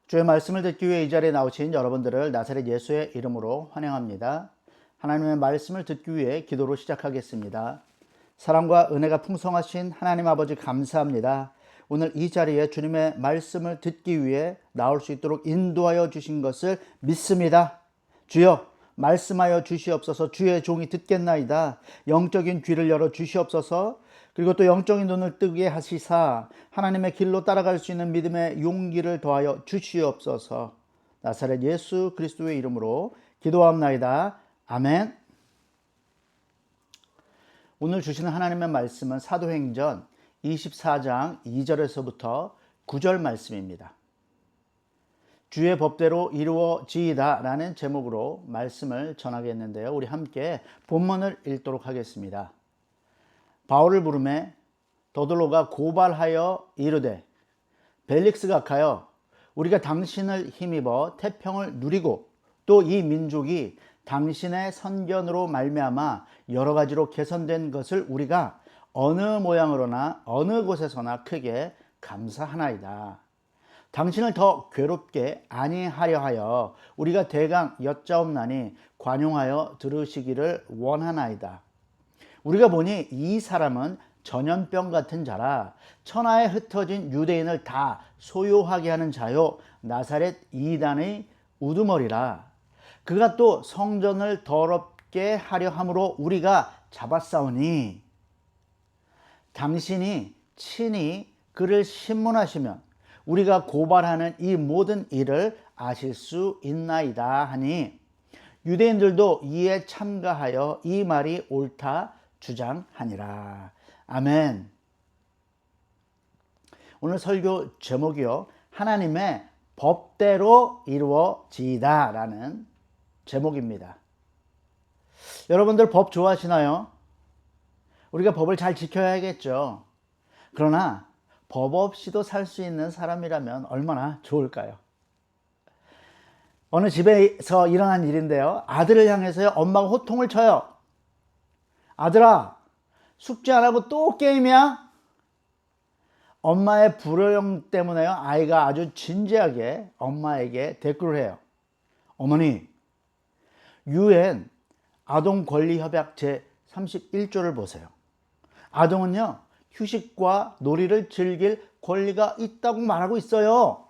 주의 말씀을 듣기 위해 이 자리에 나오신 여러분들을 나사렛 예수의 이름으로 환영합니다. 하나님의 말씀을 듣기 위해 기도로 시작하겠습니다. 사랑과 은혜가 풍성하신 하나님 아버지 감사합니다. 오늘 이 자리에 주님의 말씀을 듣기 위해 나올 수 있도록 인도하여 주신 것을 믿습니다. 주여 말씀하여 주시옵소서. 주의 종이 듣겠나이다. 영적인 귀를 열어 주시옵소서. 그리고 또 영적인 눈을 뜨게 하시사 하나님의 길로 따라갈 수 있는 믿음의 용기를 더하여 주시옵소서. 나사렛 예수 그리스도의 이름으로 기도합나이다. 아멘. 오늘 주시는 하나님의 말씀은 사도행전 24장 2절에서부터 9절 말씀입니다. 주의 법대로 이루어지이다 라는 제목으로 말씀을 전하겠는데요. 우리 함께 본문을 읽도록 하겠습니다. 바울을 부르매 더둘로가 고발하여 이르되 벨릭스가 가여 우리가 당신을 힘입어 태평을 누리고 또 이 민족이 당신의 선견으로 말미암아 여러 가지로 개선된 것을 우리가 어느 모양으로나 어느 곳에서나 크게 감사하나이다. 당신을 더 괴롭게 아니하려 하여 우리가 대강 여짜옵나니 관용하여 들으시기를 원하나이다. 우리가 보니 이 사람은 전염병 같은 자라 천하에 흩어진 유대인을 다 소요하게 하는 자요 나사렛 이단의 우두머리라. 그가 또 성전을 더럽게 하려 함으로 우리가 잡았사오니 당신이 친히 그를 신문하시면 우리가 고발하는 이 모든 일을 아실 수 있나이다 하니 유대인들도 이에 참가하여 이 말이 옳다 주장하니라. 아멘. 오늘 설교 제목이요, 하나님의 법대로 이루어지이다 라는 제목입니다. 여러분들 법 좋아하시나요? 우리가 법을 잘 지켜야겠죠. 그러나 법 없이도 살 수 있는 사람이라면 얼마나 좋을까요? 어느 집에서 일어난 일인데요. 아들을 향해서요, 엄마가 호통을 쳐요. 아들아, 숙제 안 하고 또 게임이야? 엄마의 불효령 때문에요, 아이가 아주 진지하게 엄마에게 대꾸를 해요. 어머니, UN 아동권리협약 제31조를 보세요. 아동은요, 휴식과 놀이를 즐길 권리가 있다고 말하고 있어요.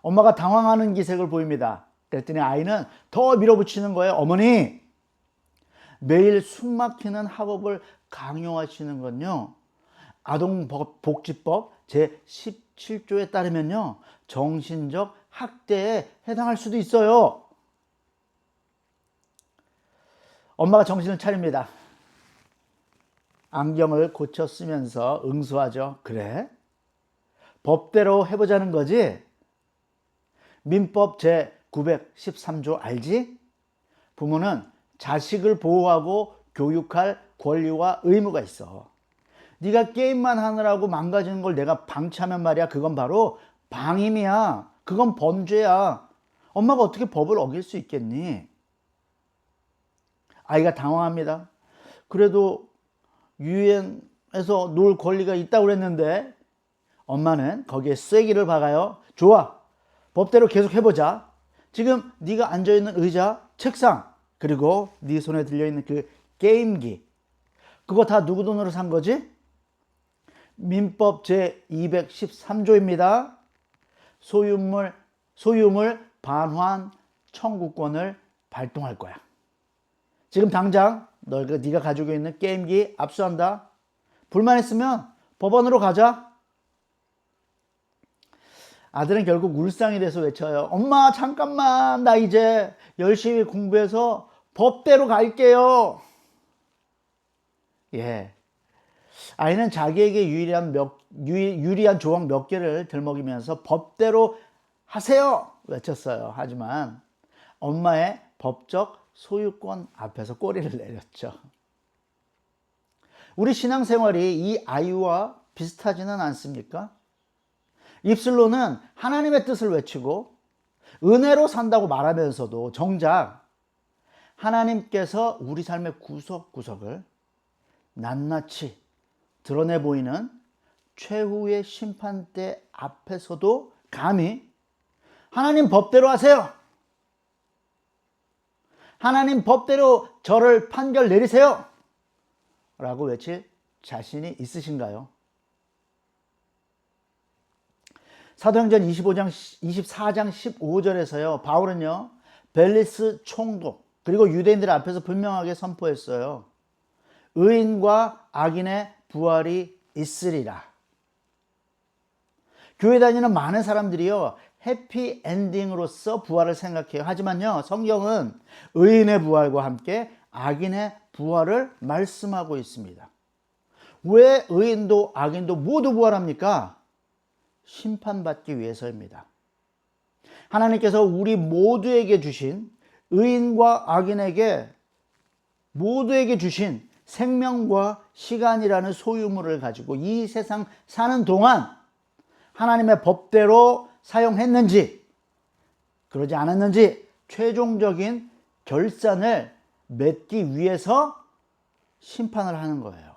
엄마가 당황하는 기색을 보입니다. 그랬더니 아이는 더 밀어붙이는 거예요. 어머니, 매일 숨막히는 학업을 강요하시는 건요, 아동복지법 제17조에 따르면요, 정신적 학대에 해당할 수도 있어요. 엄마가 정신을 차립니다. 안경을 고쳐 쓰면서 응수하죠. 그래? 법대로 해보자는 거지? 민법 제913조 알지? 부모는 자식을 보호하고 교육할 권리와 의무가 있어. 네가 게임만 하느라고 망가지는 걸 내가 방치하면 말이야, 그건 바로 방임이야. 그건 범죄야. 엄마가 어떻게 법을 어길 수 있겠니? 아이가 당황합니다. 그래도 유엔에서 놀 권리가 있다고 그랬는데, 엄마는 거기에 쐐기를 박아요. 좋아, 법대로 계속 해보자. 지금 네가 앉아있는 의자, 책상, 그리고 네 손에 들려있는 그 게임기, 그거 다 누구 돈으로 산 거지? 민법 제213조입니다. 소유물 반환 청구권을 발동할 거야. 지금 당장 네가 가지고 있는 게임기 압수한다. 불만 있으면 법원으로 가자. 아들은 결국 울상이 돼서 외쳐요. 엄마, 잠깐만, 나 이제 열심히 공부해서 법대로 갈게요. 예. 아이는 자기에게 유리한 조항 몇 개를 들먹이면서 법대로 하세요 외쳤어요. 하지만 엄마의 법적 소유권 앞에서 꼬리를 내렸죠. 우리 신앙생활이 이 아이와 비슷하지는 않습니까? 입술로는 하나님의 뜻을 외치고 은혜로 산다고 말하면서도 정작 하나님께서 우리 삶의 구석구석을 낱낱이 드러내 보이는 최후의 심판대 앞에서도 감히 하나님 법대로 하세요. 하나님 법대로 저를 판결 내리세요. 라고 외칠 자신이 있으신가요? 사도행전 24장 15절에서요. 바울은요. 벨리스 총독 그리고 유대인들 앞에서 분명하게 선포했어요. 의인과 악인의 부활이 있으리라. 교회 다니는 많은 사람들이요. 해피엔딩으로서 부활을 생각해요. 하지만요. 성경은 의인의 부활과 함께 악인의 부활을 말씀하고 있습니다. 왜 의인도 악인도 모두 부활합니까? 심판받기 위해서입니다. 하나님께서 우리 모두에게 주신 의인과 악인에게 모두에게 주신 생명과 시간이라는 소유물을 가지고 이 세상 사는 동안 하나님의 법대로 사용했는지 그러지 않았는지 최종적인 결산을 맺기 위해서 심판을 하는 거예요.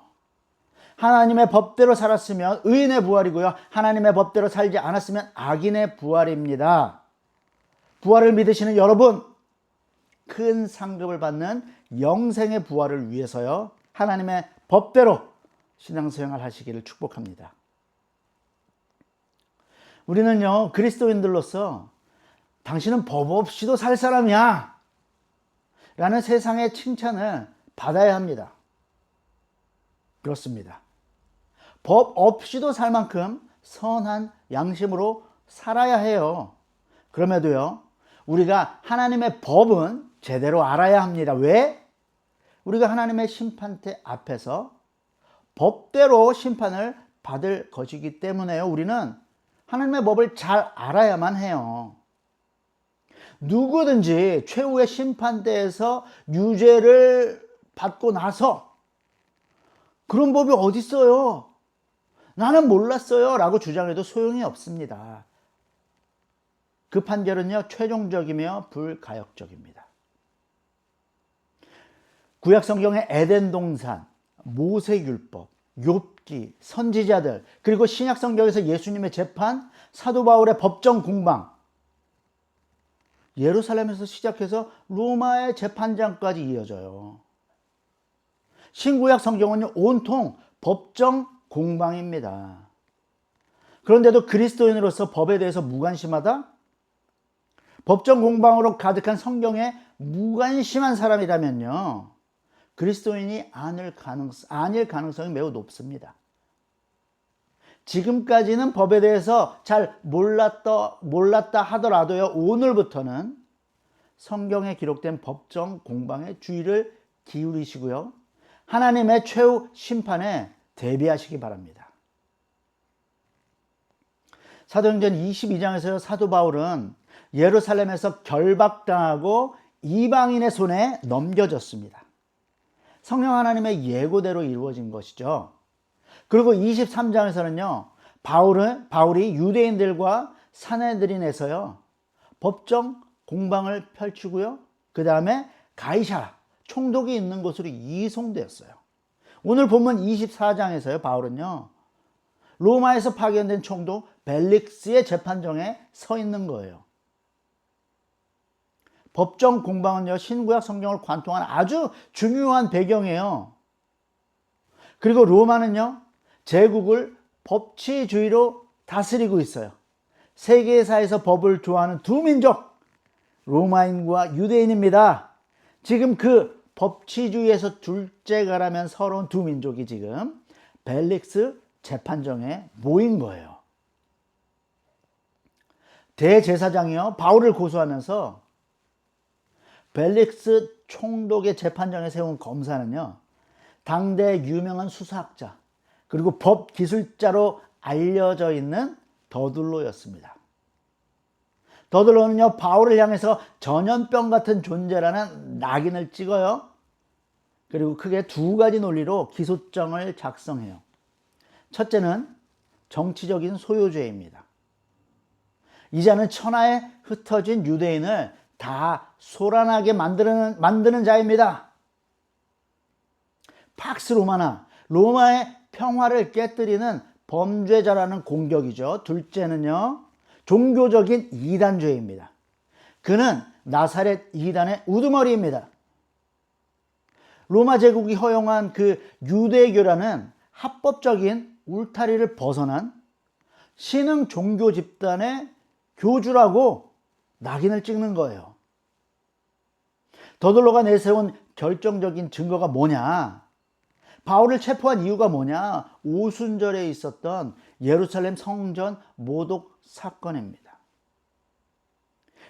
하나님의 법대로 살았으면 의인의 부활이고요. 하나님의 법대로 살지 않았으면 악인의 부활입니다. 부활을 믿으시는 여러분, 큰 상급을 받는 영생의 부활을 위해서요. 하나님의 법대로 신앙생활 하시기를 축복합니다. 우리는요. 그리스도인들로서 당신은 법 없이도 살 사람이야 라는 세상의 칭찬을 받아야 합니다. 그렇습니다. 법 없이도 살 만큼 선한 양심으로 살아야 해요. 그럼에도요. 우리가 하나님의 법은 제대로 알아야 합니다. 왜? 우리가 하나님의 심판대 앞에서 법대로 심판을 받을 것이기 때문에요. 우리는 하나님의 법을 잘 알아야만 해요. 누구든지 최후의 심판대에서 유죄를 받고 나서 그런 법이 어디 있어요? 나는 몰랐어요 라고 주장해도 소용이 없습니다. 그 판결은요 최종적이며 불가역적입니다. 구약 성경의 에덴 동산, 모세율법, 욥기, 선지자들 그리고 신약 성경에서 예수님의 재판, 사도 바울의 법정 공방, 예루살렘에서 시작해서 로마의 재판장까지 이어져요. 신구약 성경은 온통 법정 공방입니다. 그런데도 그리스도인으로서 법에 대해서 무관심하다? 법정 공방으로 가득한 성경에 무관심한 사람이라면요. 그리스도인이 아닐 가능성이 매우 높습니다. 지금까지는 법에 대해서 잘 몰랐다 하더라도요. 오늘부터는 성경에 기록된 법정 공방에 주의를 기울이시고요. 하나님의 최후 심판에 대비하시기 바랍니다. 사도행전 22장에서요. 사도 바울은 예루살렘에서 결박당하고 이방인의 손에 넘겨졌습니다. 성령 하나님의 예고대로 이루어진 것이죠. 그리고 23장에서는요. 바울이 유대인들과 산헤드린에서요. 법정 공방을 펼치고요. 그 다음에 가이사라 총독이 있는 곳으로 이송되었어요. 오늘 본문 24장에서요. 바울은요. 로마에서 파견된 총독 벨릭스의 재판정에 서 있는 거예요. 법정 공방은요. 신구약 성경을 관통하는 아주 중요한 배경이에요. 그리고 로마는요. 제국을 법치주의로 다스리고 있어요. 세계사에서 법을 좋아하는 두 민족, 로마인과 유대인입니다. 지금 그 법치주의에서 둘째가라면 서러운 두 민족이 지금 벨릭스 재판정에 모인 거예요. 대제사장이요. 바울을 고소하면서 벨릭스 총독의 재판정에 세운 검사는요. 당대 유명한 수사학자 그리고 법 기술자로 알려져 있는 더둘로였습니다. 더둘로는요. 바울을 향해서 전염병 같은 존재라는 낙인을 찍어요. 그리고 크게 두 가지 논리로 기소장을 작성해요. 첫째는 정치적인 소유죄입니다. 이 자는 천하에 흩어진 유대인을 다 소란하게 만드는 자입니다. 팍스 로마나 로마의 평화를 깨뜨리는 범죄자라는 공격이죠. 둘째는요. 종교적인 이단주의입니다. 그는 나사렛 이단의 우두머리입니다. 로마 제국이 허용한 그 유대교라는 합법적인 울타리를 벗어난 신흥 종교 집단의 교주라고 낙인을 찍는 거예요. 더들로가 내세운 결정적인 증거가 뭐냐? 바울을 체포한 이유가 뭐냐? 오순절에 있었던 예루살렘 성전 모독 사건입니다.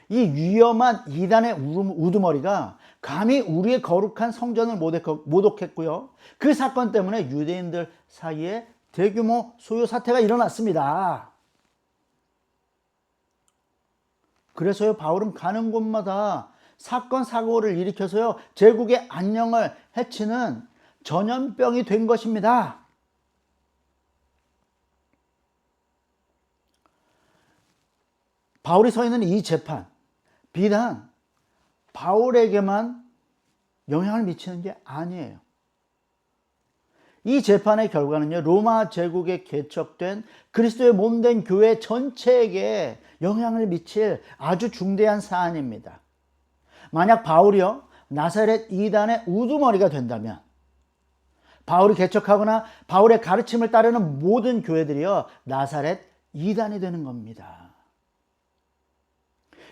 이 위험한 이단의 우두머리가 감히 우리의 거룩한 성전을 모독했고요. 그 사건 때문에 유대인들 사이에 대규모 소요 사태가 일어났습니다. 그래서요, 바울은 가는 곳마다 사건 사고를 일으켜서요, 제국의 안녕을 해치는 전염병이 된 것입니다. 바울이 서 있는 이 재판, 비단 바울에게만 영향을 미치는 게 아니에요. 이 재판의 결과는요, 로마 제국에 개척된 그리스도의 몸된 교회 전체에게 영향을 미칠 아주 중대한 사안입니다. 만약 바울이요, 나사렛 이단의 우두머리가 된다면, 바울이 개척하거나 바울의 가르침을 따르는 모든 교회들이요, 나사렛 이단이 되는 겁니다.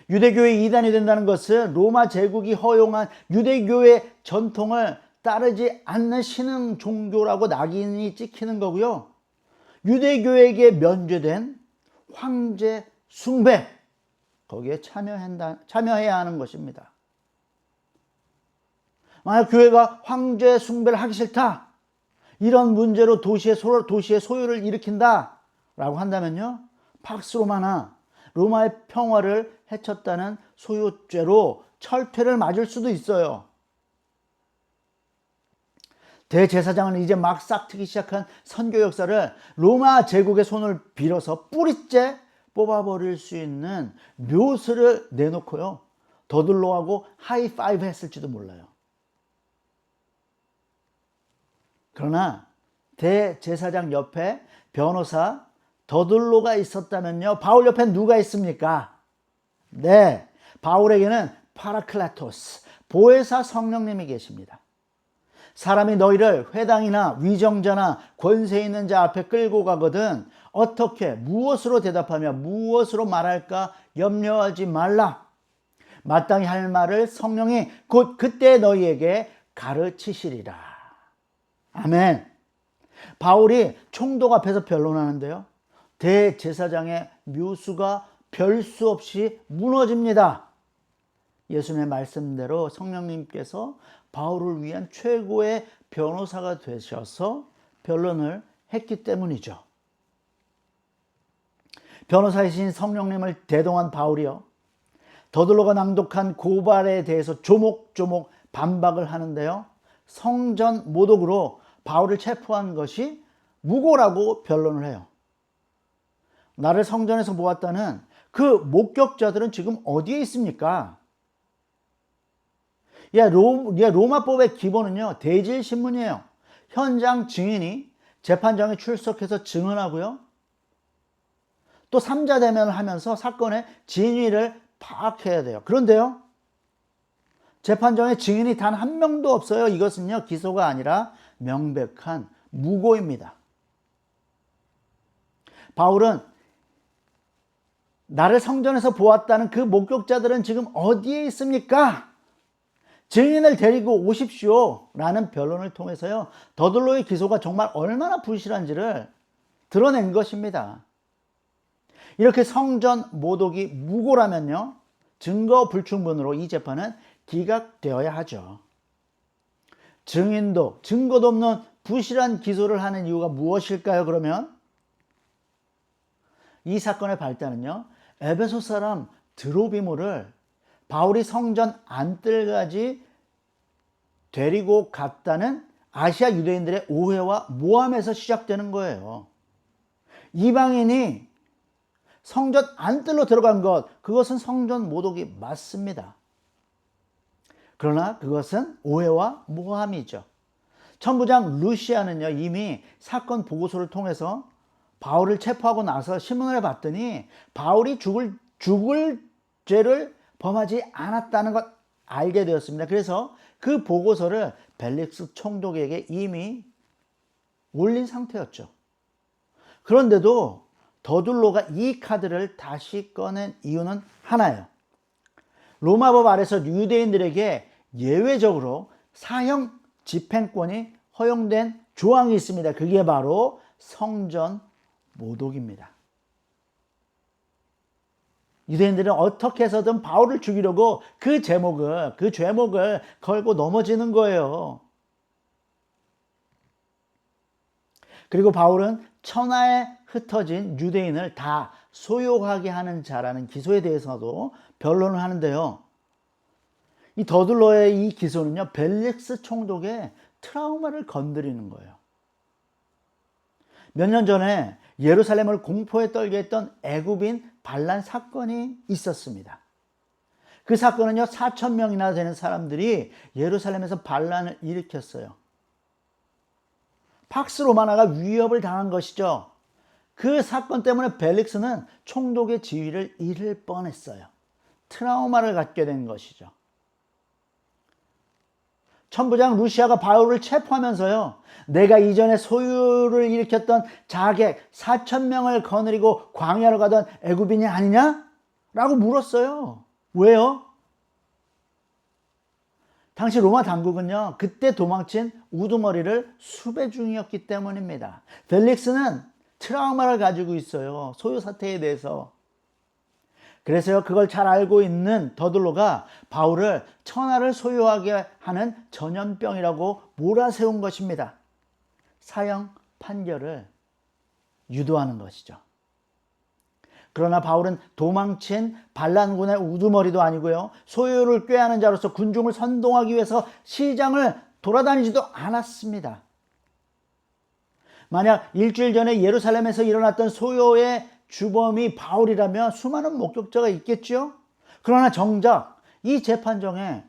유대교의 이단이 된다는 것은 로마 제국이 허용한 유대교의 전통을 따르지 않는 신흥 종교라고 낙인이 찍히는 거고요. 유대교에게 면죄된 황제 숭배, 거기에 참여해야 하는 것입니다. 만약 교회가 황제 숭배를 하기 싫다, 이런 문제로 도시의 소요를 일으킨다 라고 한다면요, 팍스 로마나 로마의 평화를 해쳤다는 소요죄로 철퇴를 맞을 수도 있어요. 대제사장은 이제 막 싹트기 시작한 선교 역사를 로마 제국의 손을 빌어서 뿌리째 뽑아버릴 수 있는 묘수를 내놓고요, 더들로하고 하이파이브 했을지도 몰라요. 그러나 대제사장 옆에 변호사 더들로가 있었다면요, 바울 옆에 누가 있습니까? 네, 바울에게는 파라클라토스, 보혜사 성령님이 계십니다. 사람이 너희를 회당이나 위정자나 권세 있는 자 앞에 끌고 가거든 어떻게 무엇으로 대답하며 무엇으로 말할까 염려하지 말라. 마땅히 할 말을 성령이 곧 그때 너희에게 가르치시리라. 아멘. 바울이 총독 앞에서 변론하는데요, 대제사장의 묘수가 별 수 없이 무너집니다. 예수님의 말씀대로 성령님께서 바울을 위한 최고의 변호사가 되셔서 변론을 했기 때문이죠. 변호사이신 성령님을 대동한 바울이요, 더들로가 낭독한 고발에 대해서 조목조목 반박을 하는데요, 성전 모독으로 바울을 체포한 것이 무고라고 변론을 해요. 나를 성전에서 모았다는 그 목격자들은 지금 어디에 있습니까? 로마법의 기본은요, 대질신문이에요. 현장 증인이 재판장에 출석해서 증언하고요, 또 3자 대면을 하면서 사건의 진위를 파악해야 돼요. 그런데요, 재판장에 증인이 단 한 명도 없어요. 이것은요, 기소가 아니라 명백한 무고입니다. 바울은 나를 성전에서 보았다는 그 목격자들은 지금 어디에 있습니까? 증인을 데리고 오십시오 라는 변론을 통해서요, 더들로의 기소가 정말 얼마나 불실한지를 드러낸 것입니다. 이렇게 성전 모독이 무고라면요, 증거 불충분으로 이 재판은 기각되어야 하죠. 증인도 증거도 없는 부실한 기소를 하는 이유가 무엇일까요? 그러면 이 사건의 발단은요, 에베소 사람 드로비모를 바울이 성전 안뜰까지 데리고 갔다는 아시아 유대인들의 오해와 모함에서 시작되는 거예요. 이방인이 성전 안뜰로 들어간 것, 그것은 성전 모독이 맞습니다. 그러나 그것은 오해와 모함이죠. 천부장 루시아는요, 이미 사건 보고서를 통해서 바울을 체포하고 나서 신문을 봤더니 바울이 죽을 죄를 범하지 않았다는 것 알게 되었습니다. 그래서 그 보고서를 벨릭스 총독에게 이미 올린 상태였죠. 그런데도 더둘로가 이 카드를 다시 꺼낸 이유는 하나예요. 로마법 아래서 유대인들에게 예외적으로 사형 집행권이 허용된 조항이 있습니다. 그게 바로 성전 모독입니다. 유대인들은 어떻게 해서든 바울을 죽이려고 그 죄목을 걸고 넘어지는 거예요. 그리고 바울은 천하에 흩어진 유대인을 다 소욕하게 하는 자라는 기소에 대해서도 변론을 하는데요. 이 더둘로의 이 기소는요, 벨릭스 총독의 트라우마를 건드리는 거예요. 몇 년 전에 예루살렘을 공포에 떨게 했던 애굽인 반란 사건이 있었습니다. 그 사건은요, 4,000명이나 되는 사람들이 예루살렘에서 반란을 일으켰어요. 팍스 로마나가 위협을 당한 것이죠. 그 사건 때문에 벨릭스는 총독의 지위를 잃을 뻔했어요. 트라우마를 갖게 된 것이죠. 천부장 루시아가 바울을 체포하면서요, 내가 이전에 소유를 일으켰던 자객 4,000명을 거느리고 광야로 가던 애굽인이 아니냐? 라고 물었어요. 왜요? 당시 로마 당국은요, 그때 도망친 우두머리를 수배 중이었기 때문입니다. 벨릭스는 트라우마를 가지고 있어요. 소유 사태에 대해서. 그래서요, 그걸 잘 알고 있는 더둘로가 바울을 천하를 소유하게 하는 전염병이라고 몰아세운 것입니다. 사형 판결을 유도하는 것이죠. 그러나 바울은 도망친 반란군의 우두머리도 아니고요, 소유를 꾀하는 자로서 군중을 선동하기 위해서 시장을 돌아다니지도 않았습니다. 만약 일주일 전에 예루살렘에서 일어났던 소요의 주범이 바울이라면 수많은 목격자가 있겠죠. 그러나 정작 이 재판정에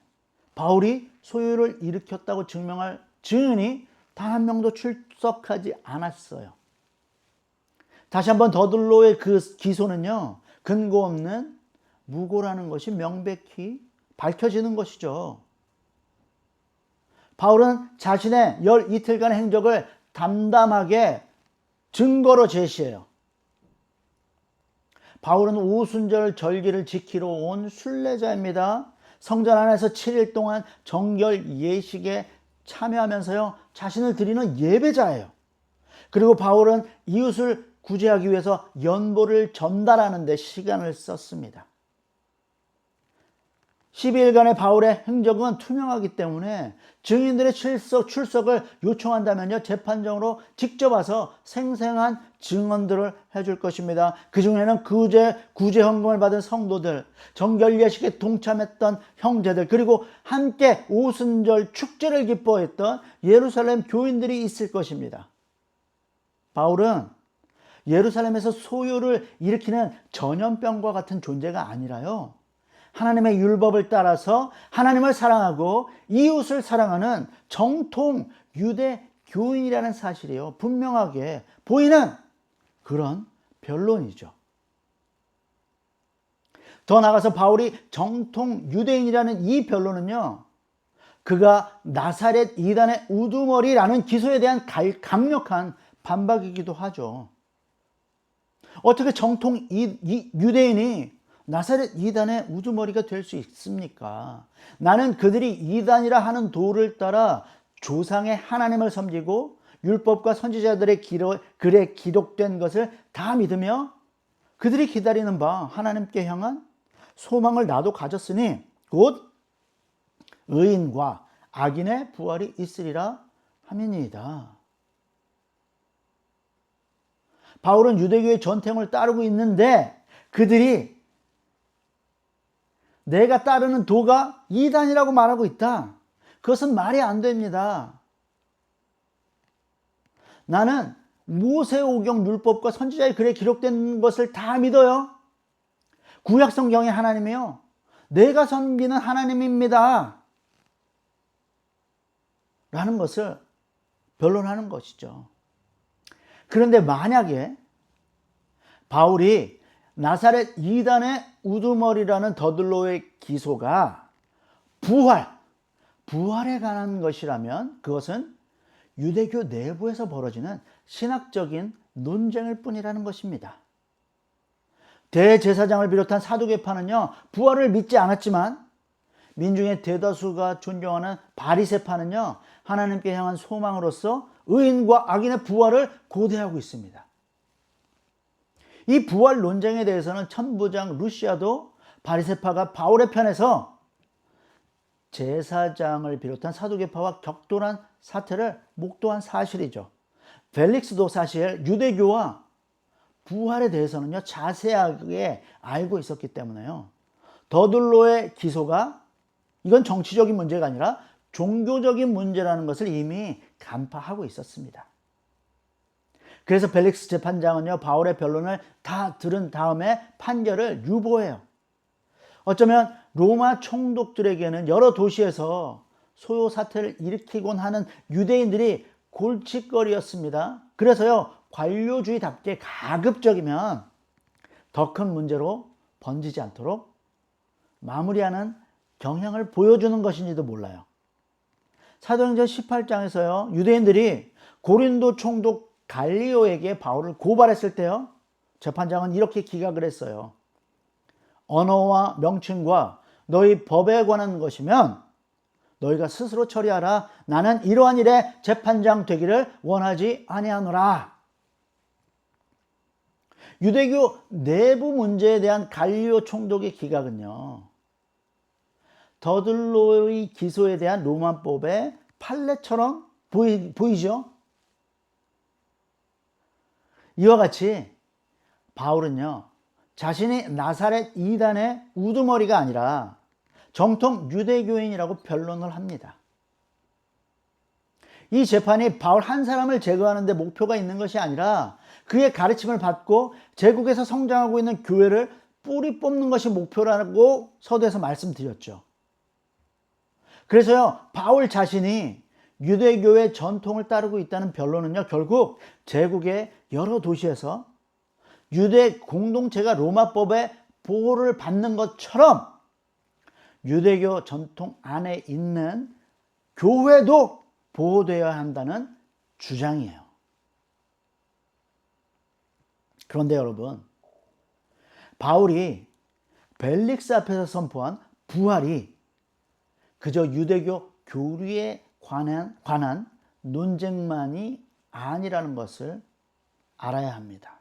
바울이 소유를 일으켰다고 증명할 증인이 단 한 명도 출석하지 않았어요. 다시 한번 더둘로의 그 기소는요, 근거 없는 무고라는 것이 명백히 밝혀지는 것이죠. 바울은 자신의 열 이틀간의 행적을 담담하게 증거로 제시해요. 바울은 오순절 절기를 지키러 온 순례자입니다. 성전 안에서 7일 동안 정결 예식에 참여하면서요, 자신을 드리는 예배자예요. 그리고 바울은 이웃을 구제하기 위해서 연보를 전달하는 데 시간을 썼습니다. 12일간의 바울의 행적은 투명하기 때문에 증인들의 출석을 요청한다면요, 재판정으로 직접 와서 생생한 증언들을 해줄 것입니다. 그 중에는 구제 헌금을 받은 성도들, 정결 예식에 동참했던 형제들, 그리고 함께 오순절 축제를 기뻐했던 예루살렘 교인들이 있을 것입니다. 바울은 예루살렘에서 소요를 일으키는 전염병과 같은 존재가 아니라요, 하나님의 율법을 따라서 하나님을 사랑하고 이웃을 사랑하는 정통 유대 교인이라는 사실이요, 분명하게 보이는 그런 변론이죠. 더 나아가서 바울이 정통 유대인이라는 이 변론은요, 그가 나사렛 이단의 우두머리라는 기소에 대한 강력한 반박이기도 하죠. 어떻게 정통 유대인이 나사렛 이단의 우두머리가 될 수 있습니까? 나는 그들이 이단이라 하는 도를 따라 조상의 하나님을 섬기고 율법과 선지자들의 글에 기록된 것을 다 믿으며 그들이 기다리는 바 하나님께 향한 소망을 나도 가졌으니 곧 의인과 악인의 부활이 있으리라 함이니이다. 바울은 유대교의 전통을 따르고 있는데 그들이 내가 따르는 도가 이단이라고 말하고 있다. 그것은 말이 안 됩니다. 나는 모세오경 율법과 선지자의 글에 기록된 것을 다 믿어요. 구약 성경의 하나님이요, 내가 섬기는 하나님입니다. 라는 것을 변론하는 것이죠. 그런데 만약에 바울이 나사렛 이단의 우두머리라는 더들로의 기소가 부활에 관한 것이라면 그것은 유대교 내부에서 벌어지는 신학적인 논쟁일 뿐이라는 것입니다. 대제사장을 비롯한 사두개파는요, 부활을 믿지 않았지만 민중의 대다수가 존경하는 바리새파는요, 하나님께 향한 소망으로서 의인과 악인의 부활을 고대하고 있습니다. 이 부활 논쟁에 대해서는 천부장 루시아도 바리새파가 바울의 편에서 제사장을 비롯한 사두개파와 격돌한 사태를 목도한 사실이죠. 펠릭스도 사실 유대교와 부활에 대해서는요, 자세하게 알고 있었기 때문에요, 더들로의 기소가 이건 정치적인 문제가 아니라 종교적인 문제라는 것을 이미 간파하고 있었습니다. 그래서 펠릭스 재판장은요, 바울의 변론을 다 들은 다음에 판결을 유보해요. 어쩌면 로마 총독들에게는 여러 도시에서 소요 사태를 일으키곤 하는 유대인들이 골칫거리였습니다. 그래서요, 관료주의답게 가급적이면 더 큰 문제로 번지지 않도록 마무리하는 경향을 보여주는 것인지도 몰라요. 사도행전 18장에서요, 유대인들이 고린도 총독 갈리오에게 바울을 고발했을 때요, 재판장은 이렇게 기각을 했어요. 언어와 명칭과 너희 법에 관한 것이면 너희가 스스로 처리하라. 나는 이러한 일에 재판장 되기를 원하지 아니하노라. 유대교 내부 문제에 대한 갈리오 총독의 기각은요, 더들로의 기소에 대한 로마법의 판례처럼 보이죠? 이와 같이 바울은요, 자신이 나사렛 이단의 우두머리가 아니라 정통 유대교인이라고 변론을 합니다. 이 재판이 바울 한 사람을 제거하는 데 목표가 있는 것이 아니라 그의 가르침을 받고 제국에서 성장하고 있는 교회를 뿌리 뽑는 것이 목표라고 서두에서 말씀드렸죠. 그래서요, 바울 자신이 유대교의 전통을 따르고 있다는 변론은요, 결국 제국의 여러 도시에서 유대 공동체가 로마법의 보호를 받는 것처럼 유대교 전통 안에 있는 교회도 보호되어야 한다는 주장이에요. 그런데 여러분, 바울이 벨릭스 앞에서 선포한 부활이 그저 유대교 교리에 관한 논쟁만이 아니라는 것을 알아야 합니다.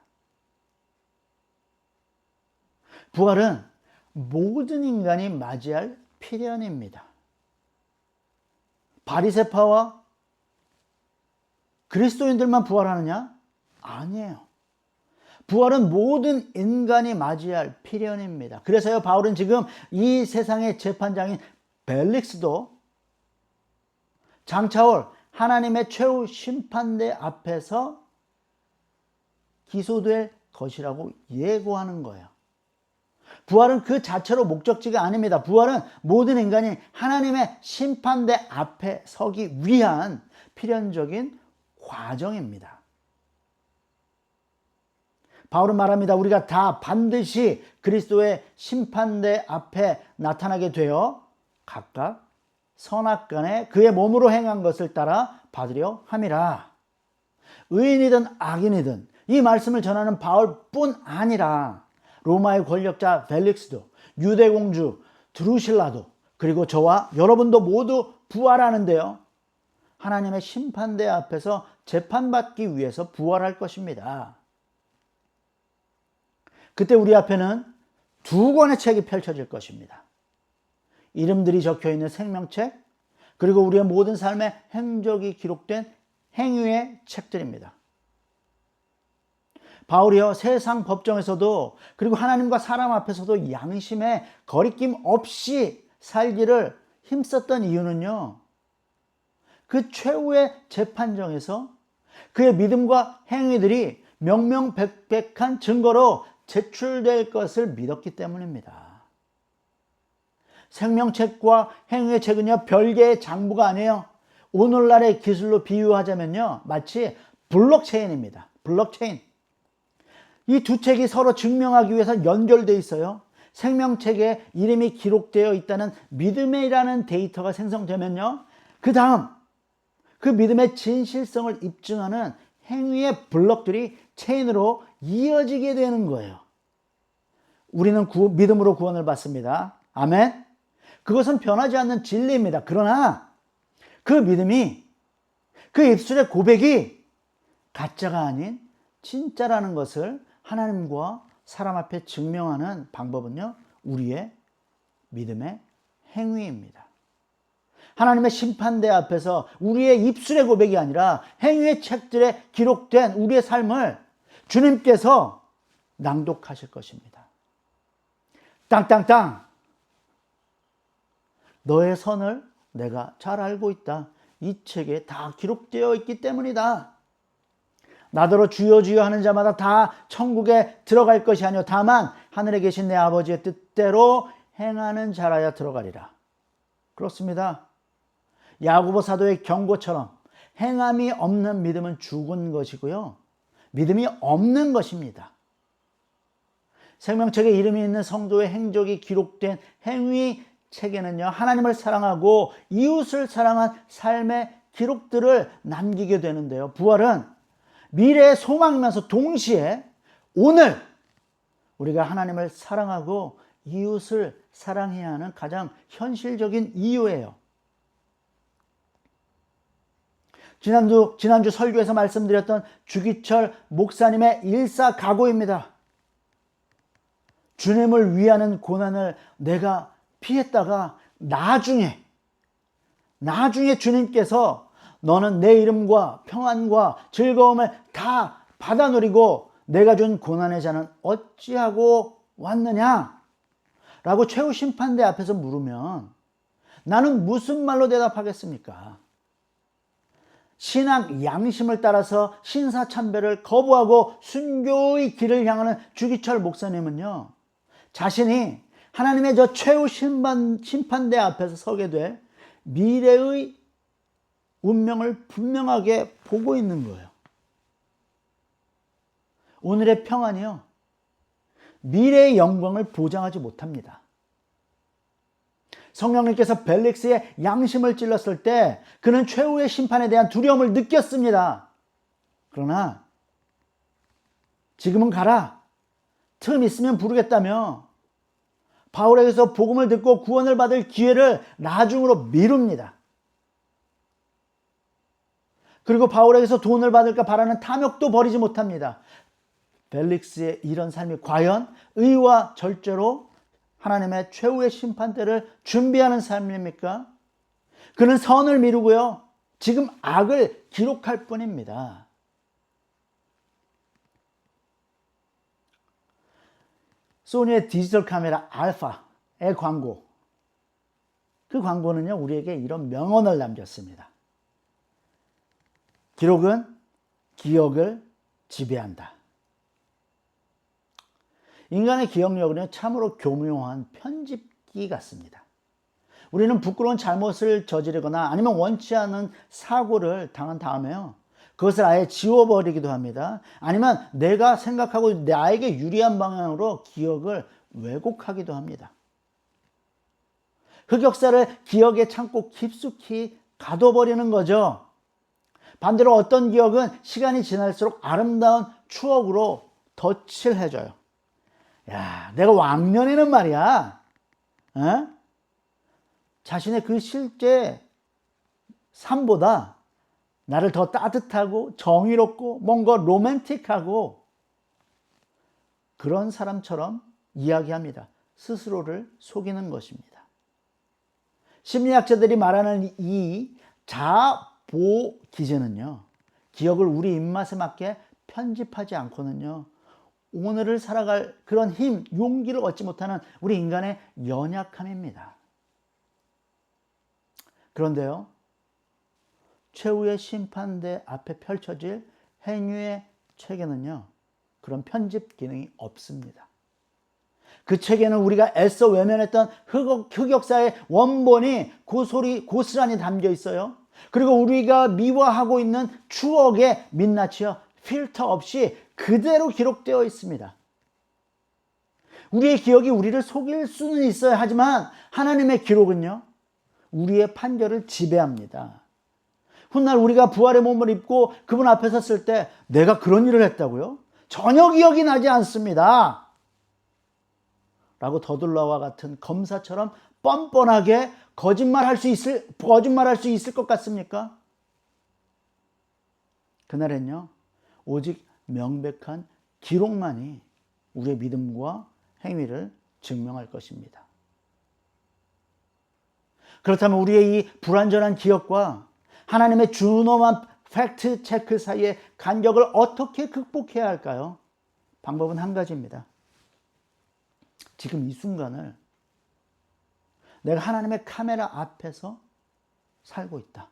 부활은 모든 인간이 맞이할 필연입니다. 바리새파와 그리스도인들만 부활하느냐? 아니에요. 부활은 모든 인간이 맞이할 필연입니다. 그래서요, 바울은 지금 이 세상의 재판장인 벨릭스도 장차올 하나님의 최후 심판대 앞에서 기소될 것이라고 예고하는 거예요. 부활은 그 자체로 목적지가 아닙니다. 부활은 모든 인간이 하나님의 심판대 앞에 서기 위한 필연적인 과정입니다. 바울은 말합니다. 우리가 다 반드시 그리스도의 심판대 앞에 나타나게 되어 각각 선악간에 그의 몸으로 행한 것을 따라 받으려 함이라. 의인이든 악인이든 이 말씀을 전하는 바울뿐 아니라 로마의 권력자 벨릭스도, 유대 공주 드루실라도, 그리고 저와 여러분도 모두 부활하는데요, 하나님의 심판대 앞에서 재판받기 위해서 부활할 것입니다. 그때 우리 앞에는 두 권의 책이 펼쳐질 것입니다. 이름들이 적혀있는 생명책, 그리고 우리의 모든 삶의 행적이 기록된 행위의 책들입니다. 바울이요, 세상 법정에서도 그리고 하나님과 사람 앞에서도 양심에 거리낌 없이 살기를 힘썼던 이유는요, 그 최후의 재판정에서 그의 믿음과 행위들이 명명백백한 증거로 제출될 것을 믿었기 때문입니다. 생명책과 행위의 책은요, 별개의 장부가 아니에요. 오늘날의 기술로 비유하자면요, 마치 블록체인입니다. 블록체인. 이 두 책이 서로 증명하기 위해서 연결되어 있어요. 생명책에 이름이 기록되어 있다는 믿음이라는 데이터가 생성되면요, 그 다음 그 믿음의 진실성을 입증하는 행위의 블록들이 체인으로 이어지게 되는 거예요. 우리는 믿음으로 구원을 받습니다. 아멘. 그것은 변하지 않는 진리입니다. 그러나 그 믿음이, 그 입술의 고백이 가짜가 아닌 진짜라는 것을 하나님과 사람 앞에 증명하는 방법은요, 우리의 믿음의 행위입니다. 하나님의 심판대 앞에서 우리의 입술의 고백이 아니라 행위의 책들에 기록된 우리의 삶을 주님께서 낭독하실 것입니다. 땅땅땅, 너의 선을 내가 잘 알고 있다. 이 책에 다 기록되어 있기 때문이다. 나더러 주여 주여 하는 자마다 다 천국에 들어갈 것이 아니요 다만 하늘에 계신 내 아버지의 뜻대로 행하는 자라야 들어가리라. 그렇습니다. 야고보 사도의 경고처럼 행함이 없는 믿음은 죽은 것이고요, 믿음이 없는 것입니다. 생명책에 이름이 있는 성도의 행적이 기록된 행위 책에는요, 하나님을 사랑하고 이웃을 사랑한 삶의 기록들을 남기게 되는데요, 부활은 미래의 소망이면서 동시에 오늘 우리가 하나님을 사랑하고 이웃을 사랑해야 하는 가장 현실적인 이유예요. 지난주 설교에서 말씀드렸던 주기철 목사님의 일사각오입니다. 주님을 위하는 고난을 내가 피했다가 나중에 주님께서 너는 내 이름과 평안과 즐거움을 다 받아 누리고 내가 준 고난의 자는 어찌하고 왔느냐? 라고 최후 심판대 앞에서 물으면 나는 무슨 말로 대답하겠습니까? 신학 양심을 따라서 신사참배를 거부하고 순교의 길을 향하는 주기철 목사님은요, 자신이 하나님의 저 최후 심판대 앞에서 서게 될 미래의 운명을 분명하게 보고 있는 거예요. 오늘의 평안이요, 미래의 영광을 보장하지 못합니다. 성령님께서 벨릭스의 양심을 찔렀을 때 그는 최후의 심판에 대한 두려움을 느꼈습니다. 그러나 지금은 가라, 틈 있으면 부르겠다며 바울에게서 복음을 듣고 구원을 받을 기회를 나중으로 미룹니다. 그리고 바울에게서 돈을 받을까 바라는 탐욕도 버리지 못합니다. 벨릭스의 이런 삶이 과연 의와 절제로 하나님의 최후의 심판대를 준비하는 삶입니까? 그는 선을 미루고요, 지금 악을 기록할 뿐입니다. 소니의 디지털 카메라 알파의 광고, 그 광고는요, 우리에게 이런 명언을 남겼습니다. 기록은 기억을 지배한다. 인간의 기억력은 참으로 교묘한 편집기 같습니다. 우리는 부끄러운 잘못을 저지르거나 아니면 원치 않은 사고를 당한 다음에요, 그것을 아예 지워버리기도 합니다. 아니면 내가 생각하고 나에게 유리한 방향으로 기억을 왜곡하기도 합니다. 흑역사를 기억의 창고 깊숙이 가둬버리는 거죠. 반대로 어떤 기억은 시간이 지날수록 아름다운 추억으로 덧칠 해줘요. 야, 내가 왕년에는 말이야, 자신의 그 실제 삶보다 나를 더 따뜻하고 정의롭고 뭔가 로맨틱하고 그런 사람처럼 이야기합니다. 스스로를 속이는 것입니다. 심리학자들이 말하는 이 자보 기제는요, 기억을 우리 입맛에 맞게 편집하지 않고는요, 오늘을 살아갈 그런 힘, 용기를 얻지 못하는 우리 인간의 연약함입니다. 그런데요, 최후의 심판대 앞에 펼쳐질 행위의 책에는요, 그런 편집 기능이 없습니다. 그 책에는 우리가 애써 외면했던 흑역사의 원본이 고스란히 담겨 있어요. 그리고 우리가 미화하고 있는 추억의 민낯이요, 필터 없이 그대로 기록되어 있습니다. 우리의 기억이 우리를 속일 수는 있어야 하지만 하나님의 기록은요, 우리의 판결을 지배합니다. 훗날 우리가 부활의 몸을 입고 그분 앞에 섰을 때 내가 그런 일을 했다고요? 전혀 기억이 나지 않습니다. 라고 더둘라와 같은 검사처럼 뻔뻔하게 거짓말할 수 있을 것 같습니까? 그날엔요, 오직 명백한 기록만이 우리의 믿음과 행위를 증명할 것입니다. 그렇다면 우리의 이 불완전한 기억과 하나님의 준엄한 팩트 체크 사이의 간격을 어떻게 극복해야 할까요? 방법은 한 가지입니다. 지금 이 순간을 내가 하나님의 카메라 앞에서 살고 있다.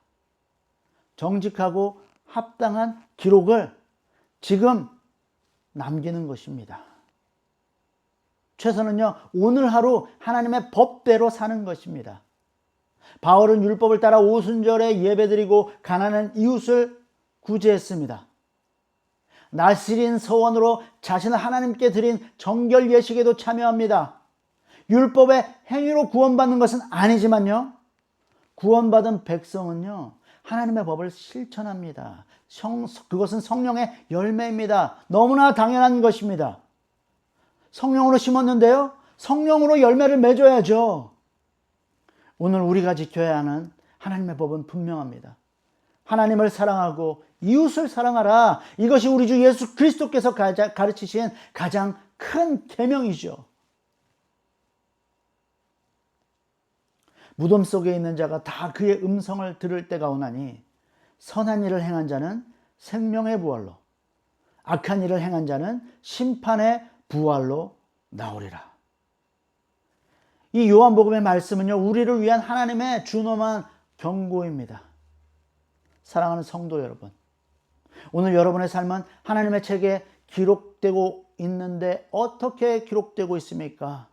정직하고 합당한 기록을 지금 남기는 것입니다. 최선은요, 오늘 하루 하나님의 법대로 사는 것입니다. 바울은 율법을 따라 오순절에 예배드리고 가난한 이웃을 구제했습니다. 나시린 서원으로 자신을 하나님께 드린 정결 예식에도 참여합니다. 율법의 행위로 구원받는 것은 아니지만요, 구원받은 백성은요, 하나님의 법을 실천합니다. 그것은 성령의 열매입니다. 너무나 당연한 것입니다. 성령으로 심었는데요, 성령으로 열매를 맺어야죠. 오늘 우리가 지켜야 하는 하나님의 법은 분명합니다. 하나님을 사랑하고 이웃을 사랑하라. 이것이 우리 주 예수 그리스도께서 가르치신 가장 큰 계명이죠. 무덤 속에 있는 자가 다 그의 음성을 들을 때가 오나니 선한 일을 행한 자는 생명의 부활로, 악한 일을 행한 자는 심판의 부활로 나오리라. 이 요한복음의 말씀은요, 우리를 위한 하나님의 준엄한 경고입니다. 사랑하는 성도 여러분, 오늘 여러분의 삶은 하나님의 책에 기록되고 있는데 어떻게 기록되고 있습니까?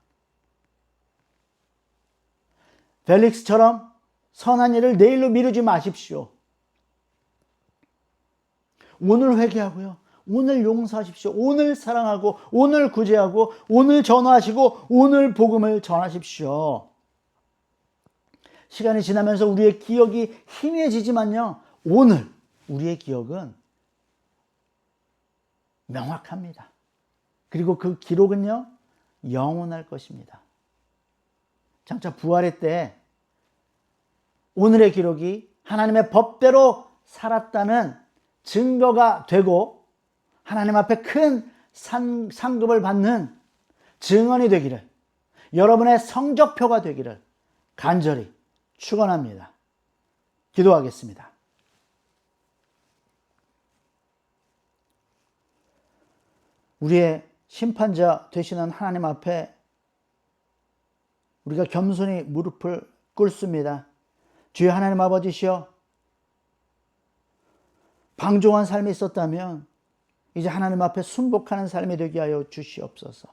펠릭스처럼 선한 일을 내일로 미루지 마십시오. 오늘 회개하고요, 오늘 용서하십시오. 오늘 사랑하고 오늘 구제하고 오늘 전화하시고 오늘 복음을 전하십시오. 시간이 지나면서 우리의 기억이 희미해지지만요, 오늘 우리의 기억은 명확합니다. 그리고 그 기록은요, 영원할 것입니다. 장차 부활의 때 오늘의 기록이 하나님의 법대로 살았다는 증거가 되고 하나님 앞에 큰 상급을 받는 증언이 되기를, 여러분의 성적표가 되기를 간절히 축원합니다. 기도하겠습니다. 우리의 심판자 되시는 하나님 앞에 우리가 겸손히 무릎을 꿇습니다. 주여 하나님 아버지시여, 방종한 삶이 있었다면 이제 하나님 앞에 순복하는 삶이 되게 하여 주시옵소서.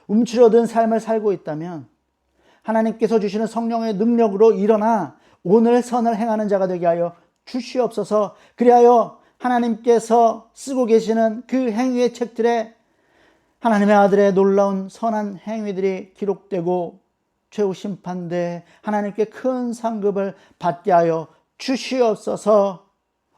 움츠러든 삶을 살고 있다면 하나님께서 주시는 성령의 능력으로 일어나 오늘 선을 행하는 자가 되게 하여 주시옵소서. 그리하여 하나님께서 쓰고 계시는 그 행위의 책들에 하나님의 아들의 놀라운 선한 행위들이 기록되고 최후 심판대 하나님께 큰 상급을 받게 하여 주시옵소서.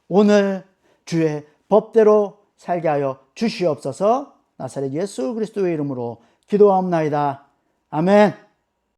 오늘 주의 법대로 살게 하여 주시옵소서. 나사렛 예수 그리스도의 이름으로 기도하옵나이다. 아멘.